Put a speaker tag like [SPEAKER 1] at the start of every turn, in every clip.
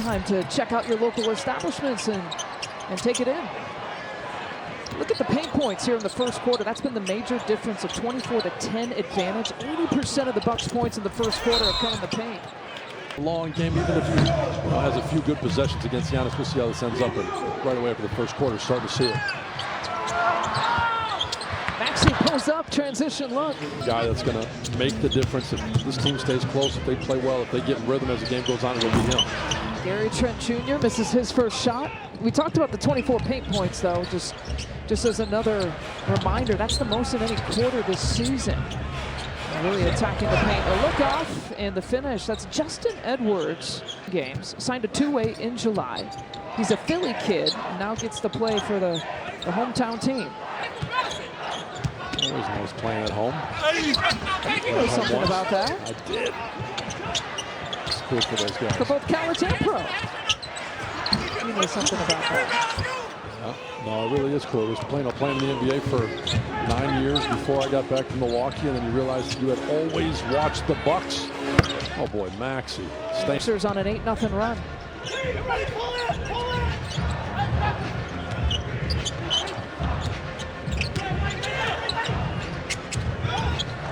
[SPEAKER 1] Time to check out your local establishments and take it in. Look at the paint points here in the first quarter. That's been the major difference, a 24-10 advantage. 80% of the Bucks' points in the first quarter have come in the paint.
[SPEAKER 2] Long game, even if he has a few good possessions against Giannis. We'll see how this ends up. And right away after the first quarter, starting to see it.
[SPEAKER 1] Maxey pulls up, transition look.
[SPEAKER 2] Guy that's going to make the difference if this team stays close, if they play well, if they get in rhythm as the game goes on, it'll be him.
[SPEAKER 1] Gary Trent Jr. misses his first shot. We talked about the 24 paint points, though, just as another reminder. That's the most in any quarter this season. Really attacking the paint. A look off and the finish. That's Justin Edwards. Games signed a two-way in July. He's a Philly kid and now gets to play for the hometown team.
[SPEAKER 2] Always knows playing at home.
[SPEAKER 1] You know something about that.
[SPEAKER 2] I did. It's cool for those guys.
[SPEAKER 1] For both college and pro. You know something about that.
[SPEAKER 2] Yeah. No, it really is cool. I was playing in the NBA for 9 years before I got back to Milwaukee, and then you realized you had always watched the Bucks. Oh boy, Maxey.
[SPEAKER 1] Sixers on an 8-0 run.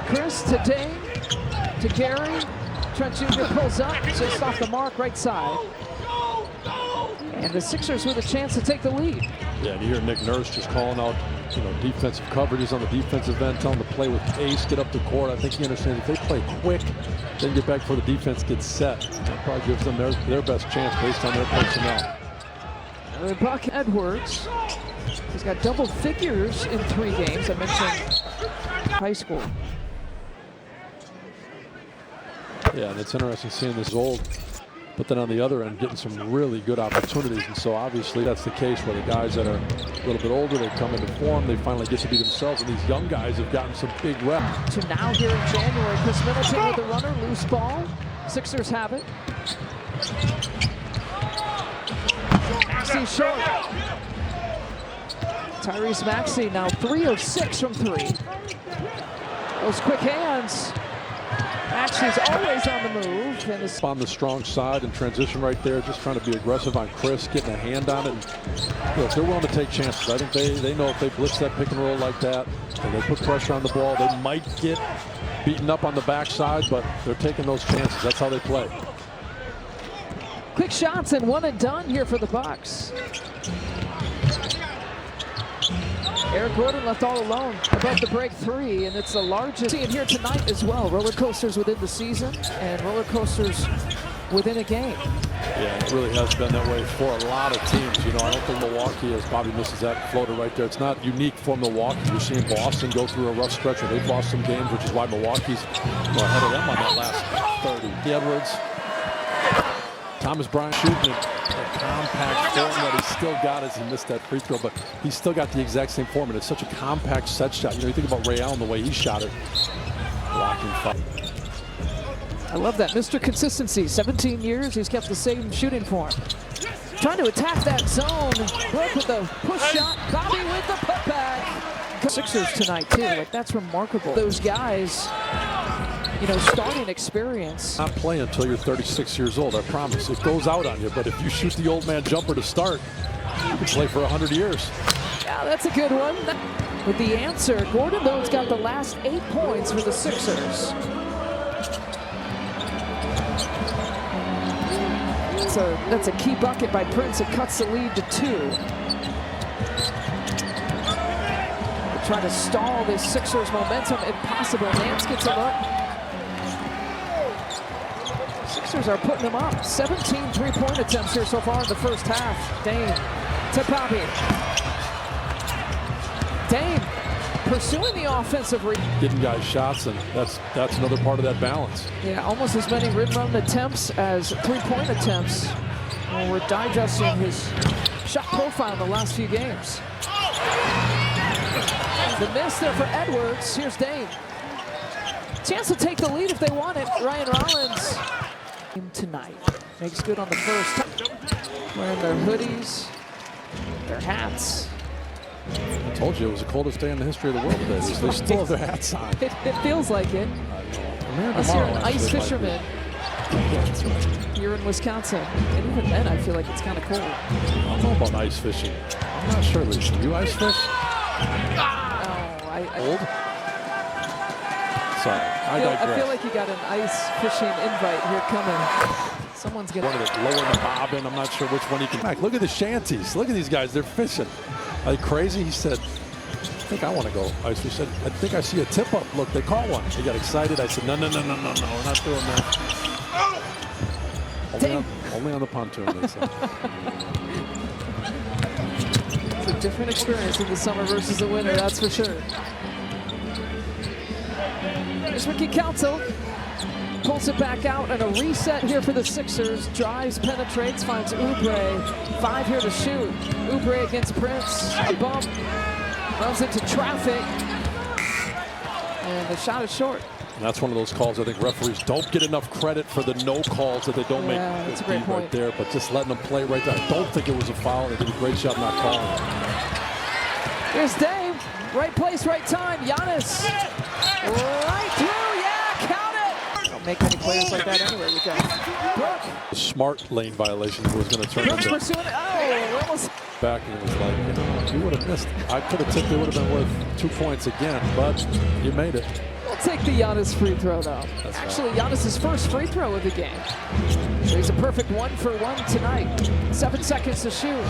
[SPEAKER 1] Chris to Dane, to Gary. Trent Jr. pulls up, just off the mark, right side. And the Sixers with a chance to take the lead.
[SPEAKER 2] Yeah, and you hear Nick Nurse just calling out, defensive coverages on the defensive end, telling them to play with pace, get up the court. I think he understands if they play quick, then get back before the defense gets set. That probably gives them their best chance based on their personnel.
[SPEAKER 1] Buck Edwards, he's got double figures in 3 games. I mentioned high school.
[SPEAKER 2] Yeah, and it's interesting seeing this old, but then on the other end, getting some really good opportunities. And so obviously that's the case where the guys that are a little bit older, they come into form, they finally get to be themselves. And these young guys have gotten some big reps.
[SPEAKER 1] To now here in January, Chris Middleton with the runner, loose ball. Sixers have it. Maxey short. Tyrese Maxey now 3 of 6 from 3. Those quick hands. Maxey's always on the move. And
[SPEAKER 2] on the strong side and transition right there, just trying to be aggressive on Chris, getting a hand on it. And, they're willing to take chances. I think they know if they blitz that pick and roll like that, and they put pressure on the ball, they might get beaten up on the backside, but they're taking those chances. That's how they play.
[SPEAKER 1] Quick shots and one and done here for the Bucks. Eric Gordon left all alone above the break 3, and it's the largest seen here tonight as well. Roller coasters within the season and roller coasters within a game.
[SPEAKER 2] Yeah, it really has been that way for a lot of teams. I don't think Milwaukee, as Bobby misses that floater right there, it's not unique for Milwaukee. You're seeing Boston go through a rough stretch where they've lost some games, which is why Milwaukee's ahead of them on that last 30. Edwards, Thomas Bryant shooting it. Compact form that he's still got as he missed that free throw, but he's still got the exact same form, and it's such a compact set shot. You think about Ray Allen, the way he shot it. Blocking fight.
[SPEAKER 1] I love that. Mr. Consistency, 17 years, he's kept the same shooting form. Trying to attack that zone. Brooke with the push shot. Bobby with the putback. Sixers tonight, too. That's remarkable. Those guys, starting experience.
[SPEAKER 2] Not playing until you're 36 years old, I promise. It goes out on you, but if you shoot the old man jumper to start, you can play for 100 years.
[SPEAKER 1] Yeah, that's a good one. With the answer, Gordon, though, has got the last 8 points for the Sixers. That's a key bucket by Prince. It cuts the lead to 2. Trying to stall this Sixers momentum. Impossible. Nance gets him up. Sixers are putting them up. 17 3-point attempts here so far in the first half. Dame to Bobby. Dame pursuing the offensive
[SPEAKER 2] getting guys shots, and that's another part of that balance.
[SPEAKER 1] Yeah, almost as many rim run attempts as 3-point attempts. Well, we're digesting his shot profile in the last few games. The miss there for Edwards. Here's Dame. Chance to take the lead if they want it. Ryan Rollins tonight makes good on the first. Wearing their hoodies, their hats.
[SPEAKER 2] I told you it was the coldest day in the history of the world today. They still have their hats on.
[SPEAKER 1] It feels like it. Unless you're an ice fisherman.
[SPEAKER 2] That's right.
[SPEAKER 1] Here in Wisconsin. And even then, I feel like it's kind of cold.
[SPEAKER 2] I don't know about ice fishing. I'm not sure, Lisa. You ice fish? Old? Sorry, I digress.
[SPEAKER 1] I feel like you got an ice fishing invite here coming. Someone's going to
[SPEAKER 2] lower the bobbin. I'm not sure which one you can back. Look at the shanties. Look at these guys. They're fishing. Are they crazy? He said, I think I want to go ice fish. I think I see a tip up. Look, they caught one. They got excited. I said, no, we're not doing that. Only on the pontoon, they said.
[SPEAKER 1] It's a different experience in the summer versus the winter, that's for sure. Here's Ricky Council. Pulls it back out, and a reset here for the Sixers. Drives, penetrates, finds Oubre. 5 here to shoot. Oubre against Prince. A bump. Runs into traffic. And the shot is short.
[SPEAKER 2] And that's one of those calls I think referees don't get enough credit for, the no calls that they don't make.
[SPEAKER 1] That's a great point.
[SPEAKER 2] Right there, but just letting them play right there. I don't think it was a foul. They did a great job not calling it.
[SPEAKER 1] Here's Dave. Right place, right time. Giannis. Right through. Yeah, count it. Don't make any players like that anywhere you go. Brooke.
[SPEAKER 2] A smart lane violation was going to turn
[SPEAKER 1] Brooks
[SPEAKER 2] into
[SPEAKER 1] pursuing it. Oh, almost.
[SPEAKER 2] Back, and it was like, you would have missed. I could have tipped it. Would have been worth 2 points again, but you made it.
[SPEAKER 1] We'll take the Giannis free throw, though.
[SPEAKER 2] That's
[SPEAKER 1] actually Giannis' first free throw of the game. So he's a perfect 1-for-1 tonight. 7 seconds to shoot.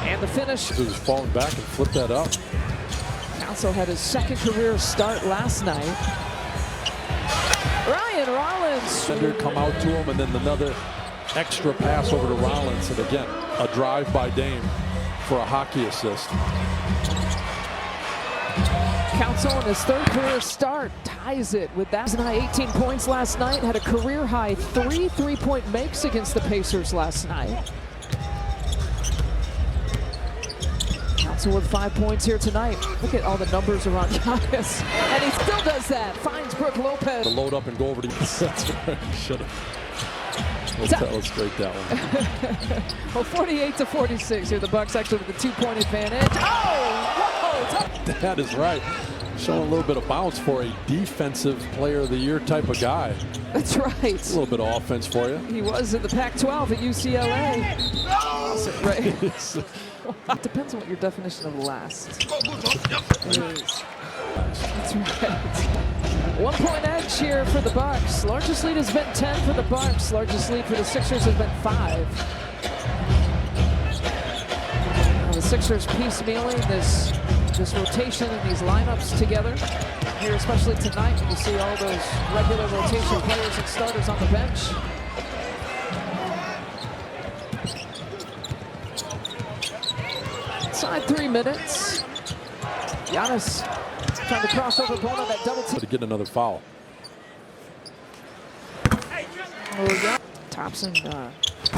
[SPEAKER 1] And the finish.
[SPEAKER 2] He was falling back and flipped that up.
[SPEAKER 1] Council had his second career start last night. Ryan Rollins.
[SPEAKER 2] Fender come out to him, and then another extra pass over to Rollins, and again, a drive by Dame for a hockey assist.
[SPEAKER 1] Council in his third career start ties it with that. 18 points last night, had a career high 3 3-point makes against the Pacers last night. Council with 5 points here tonight. Look at all the numbers around Giannis, and he still does that. Finds Brooke Lopez.
[SPEAKER 2] To load up and go over to that's right. Should have. Let's illustrate that one.
[SPEAKER 1] Well, 48-46 here. The Bucks actually with a 2-point advantage. Oh, whoa!
[SPEAKER 2] That is right. Showing a little bit of bounce for a defensive player of the year type of guy.
[SPEAKER 1] That's right.
[SPEAKER 2] A little bit of offense for you.
[SPEAKER 1] He was in the Pac-12 at UCLA. Awesome, right? It depends on what your definition of last is. That's right. 1 point edge here for the Bucks. Largest lead has been 10 for the Bucks. Largest lead for the Sixers has been 5. Now the Sixers piecemealing this rotation and these lineups together here, especially tonight when you see all those regular rotation players and starters on the bench. Inside 3 minutes. Giannis trying to cross over Bono, that double team.
[SPEAKER 2] To get another foul.
[SPEAKER 1] Thompson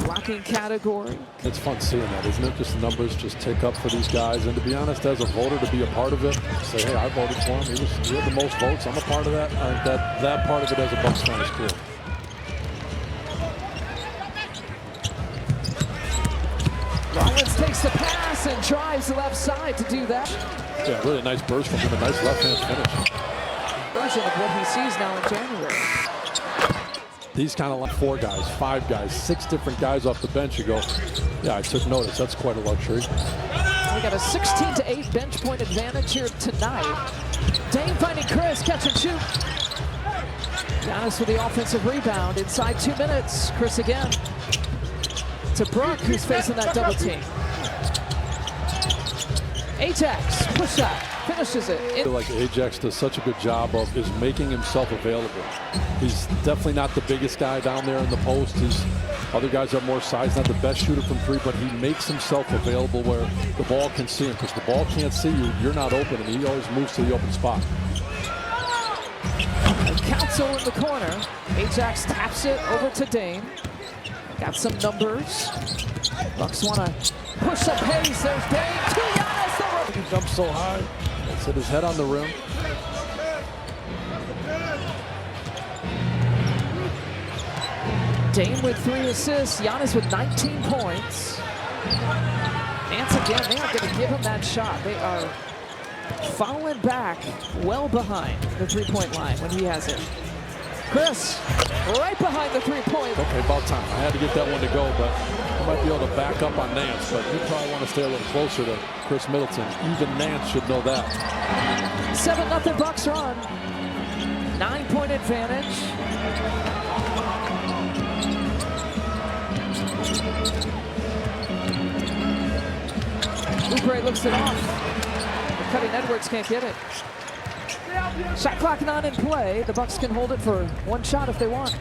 [SPEAKER 1] blocking category.
[SPEAKER 2] It's fun seeing that, isn't it? Just the numbers just tick up for these guys. And to be honest, as a voter, to be a part of it, say, hey, I voted for him. He had the most votes. I'm a part of that. That part of it as a Bucks fan is cool.
[SPEAKER 1] Rollins takes the pass and drives the left side to do that.
[SPEAKER 2] Yeah, really nice burst from him. A nice left-hand finish.
[SPEAKER 1] Version of what he sees now in January.
[SPEAKER 2] These kind of like 4 guys, 5 guys, 6 different guys off the bench. You go, yeah, I took notice. That's quite a luxury.
[SPEAKER 1] We got a 16-8 bench point advantage here tonight. Dame finding Chris, catch and shoot. Giannis with the offensive rebound inside 2 minutes. Chris again. To Brooke, who's facing that double team. Ajax, push shot, finishes it.
[SPEAKER 2] I feel like Ajax does such a good job of is making himself available. He's definitely not the biggest guy down there in the post. Other guys have more size, not the best shooter from 3, but he makes himself available where the ball can see him. Because the ball can't see you, you're not open, and he always moves to the open spot.
[SPEAKER 1] Council in the corner. Ajax taps it over to Dame. Got some numbers. Bucks want to push some pace. There's Dame to Giannis.
[SPEAKER 2] He jumped so high. Let's hit his head on the rim.
[SPEAKER 1] Dame with 3 assists. Giannis with 19 points. Nance again, they aren't going to give him that shot. They are falling back well behind the 3-point line when he has it. Chris, right behind the three-point.
[SPEAKER 2] Okay, about time. I had to get that one to go, but I might be able to back up on Nance, but you probably want to stay a little closer to Chris Middleton. Even Nance should know that.
[SPEAKER 1] 7-0 Bucks run. 9-point advantage. Oubre looks it off. But Cutting Edwards can't get it. Shot clock not in play. The Bucks can hold it for one shot if they want.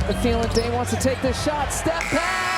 [SPEAKER 1] The feeling Day wants to take this shot. Step back.